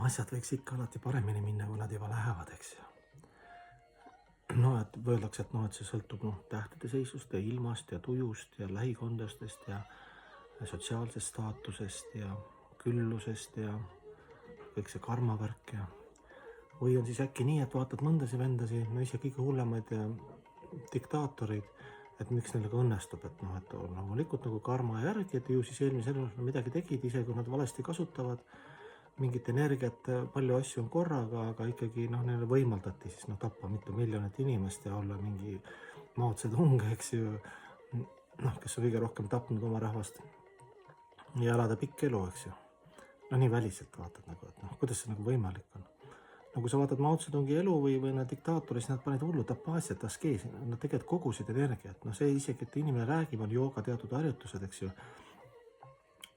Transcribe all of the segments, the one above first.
asjad võiks ikka alati paremini minna, kui nad juba lähevad, eks ju. No, et öeldakse, et see sõltub tähtede seisust ja ilmast ja tujust ja lähikondlastest ja sotsiaalsest staatusest ja küllusest ja kõik see karmavärk ja või on siis äkki nii, et vaatad mõndasi vendasi, no ise kõige hullemaid diktaatoreid, et miks neil ka õnnestub, et loomulikult nagu karma järgi, et ju siis eelmise elus midagi tegid, ise kui nad valesti kasutavad mingit energiat, palju asju on korraga, aga ikkagi neile võimaldati siis tappa mitu miljonit inimest ja olla mingi Mao Zedong, eks ju, kes on kõige rohkem tapnud oma rahvast ja elada pikk elu, eks ju. Nii väliselt vaatad nagu, et kuidas see nagu võimalik on. Kui sa vaatad Mao Zedongi elu või diktaatori, siis nad panid hullu tapaasiat, askeesi, nad tegelikult kogusid energiat. See isegi, et inimene räägib, on jooga teatud harjutused, eks ju,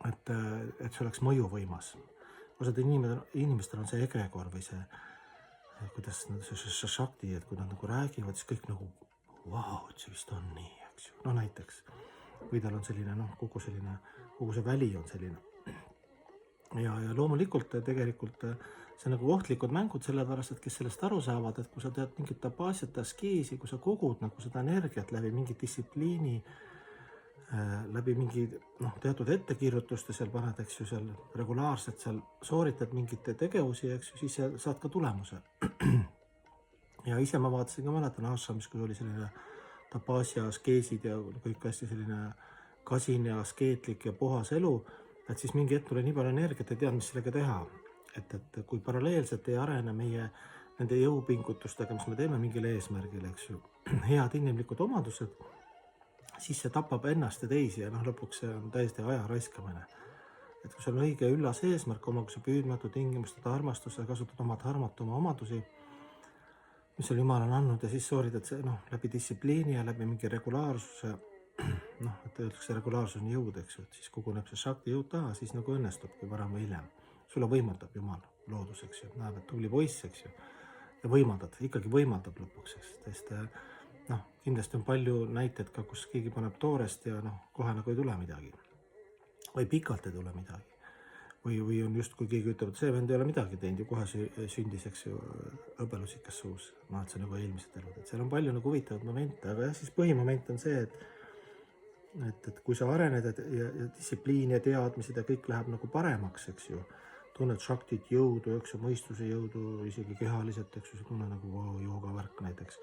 et see oleks mõjuvõimas. Osad inimestel on see egregor või see, kuidas see šakti, et kui nad nagu räägivad, siis kõik nagu, vau, et see vist on nii, eks ju. Näiteks, või tal on selline, kogu see väli on selline. Ja loomulikult tegelikult see on nagu ohtlikud mängud, sellepärast, et kes sellest aru saavad, et kui sa tead mingit tapaasiat, askeesi, kui sa kogud nagu seda energiat läbi mingi distsipliini, läbi mingi teatud ettekirjutuste seal paned, eks ju, seal regulaarselt seal sooritad mingite tegevusi, eks ju, siis saad ka tulemuse. Ja ise ma vaatasin ka, mäletan Ashamis, kui oli selline tapaasia, askeesid ja kõik hästi selline kasin ja askeetlik ja puhas elu, et siis mingi hetk tuli nii palju energiat, ei teadnud, mis sellega teha. Et kui paralleelselt ei arene meie nende jõupingutustega, mis me teeme mingil eesmärgil, eks ju, head inimlikud omadused, siis see tapab ennast ja teisi ja lõpuks see on täiesti aja raiskamine. Et kui sul on õige üllas eesmärk, kui sa püüdmatu tingimustad armastuse, kasutad oma dharmat, oma omadusi, mis sul Jumal on andnud ja siis sooritad see läbi distsipliini ja läbi mingi regulaarsuse, et öeldakse regulaarsus on jõud, eks ju, et siis koguneb see šakti jõud taha, siis nagu õnnestubki varem või hiljem. Sulle võimaldab Jumal loodus, eks ju, näeb, et tubli poiss, eks ju, ja ikkagi võimaldab lõpuks, sest kindlasti on palju näiteid ka, kus keegi paneb toorest ja kohe nagu ei tule midagi. Või pikalt ei tule midagi. Või on just, kui keegi ütleb, et see vend ei ole midagi teinud ja kohe sündis, eks ju, õbelusikas suus. Et see nagu eelmised elud. Et seal on palju nagu huvitavad momente, aga jah, siis põhimoment on see, et kui sa arened ja distsipliin ja teadmised ja kõik läheb nagu paremaks, eks ju, tunned šaktit jõudu, eks ju, mõistuse jõudu, isegi kehaliselt, eks ju, see tunne nagu joogavärk näiteks.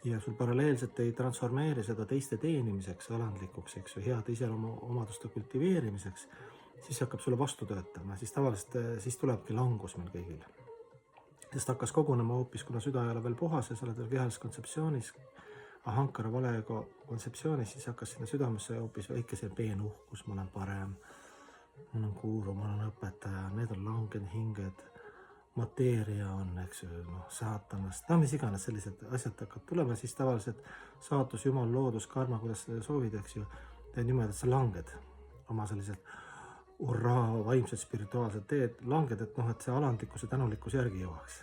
Ja sul paralleelselt ei transformeeri seda teiste teenimiseks, alandlikuks, eks ju, head iseloomu omaduste kultiveerimiseks, siis hakkab sulle vastu töötama, siis tavaliselt siis tulebki langus meil kõigil. Sest hakkas kogunema hoopis, kuna süda ei ole veel puhas ja sa oled veel kehalises kontseptsioonis, ahankara valega kontseptsioonis, siis hakkas sinna südamesse hoopis väike see peen uhkus, ma olen parem, mul on guru, mul on õpetaja, need on langenud hinged, mateeria on, eks ju, saatanast, mis iganes sellised asjad hakkavad tulema, siis tavaliselt saatus, Jumal, loodus, karma, kuidas sa soovid, eks ju, teed niimoodi, et sa langed oma sellised vaimsed, spirituaalsed teed, langed, et see alandlikkus ja tänulikkus järgi jõuaks.